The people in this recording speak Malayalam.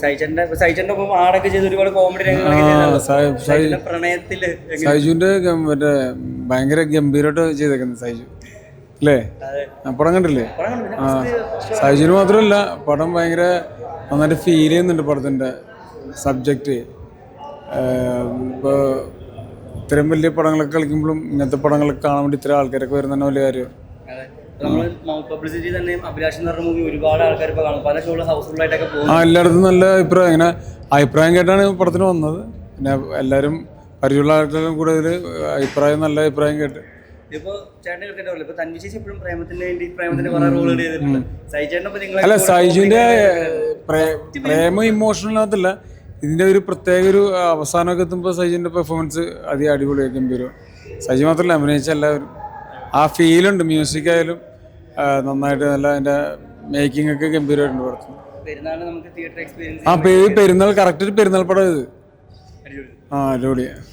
സൈജന്റെ ഒപ്പം ആടൊക്കെ ചെയ്ത് ഒരുപാട് കോമഡി പ്രണയത്തില് സൈജുവിന്റെ മറ്റേ ഭയങ്കര ഗംഭീരമായിട്ട് ചെയ്തേക്കുന്നത് സൈജു അല്ലേ? പടം കണ്ടില്ലേ? സൈജുവിന് മാത്രമല്ല പടം ഭയങ്കര നന്നായിട്ട് ഫീൽ ചെയ്യുന്നുണ്ട്. പടത്തിന്റെ സബ്ജക്റ്റ് ഇപ്പോൾ ഇത്രയും വലിയ പടങ്ങളൊക്കെ കളിക്കുമ്പോഴും ഇങ്ങനത്തെ പടങ്ങളൊക്കെ കാണാൻ വേണ്ടി ഇത്ര ആൾക്കാരൊക്കെ വരുന്ന വലിയ കാര്യം. എല്ലായിടത്തും നല്ല അഭിപ്രായം. ഇങ്ങനെ അഭിപ്രായം കേട്ടാണ് പടത്തിന് വന്നത്. പിന്നെ എല്ലാവരും പരിചയമുള്ള ആൾക്കാരും കൂടുതൽ അഭിപ്രായം, നല്ല അഭിപ്രായം കേട്ട്. അല്ല, സൈജുവിന്റെ പ്രേമം ഇമോഷണലിനകത്തല്ല, ഇതിന്റെ ഒരു പ്രത്യേക ഒരു അവസാനമൊക്കെ എത്തുമ്പോൾ സൈജുവിന്റെ പെർഫോമൻസ് അടിപൊളിയായി ഗംഭീരം. സൈജു മാത്രമല്ല, അഭിനയിച്ച എല്ലാവരും ആ ഫീലുണ്ട്. മ്യൂസിക് ആയാലും നന്നായിട്ട് നല്ല അതിന്റെ മേക്കിംഗ് ഒക്കെ ഗംഭീരമായിട്ടുണ്ട് പടത്തിന്. പെരുന്നാൾ കറക്റ്റ് ഒരു പെരുന്നാൾ പടം ഇത്. അടിപൊളിയാണ്.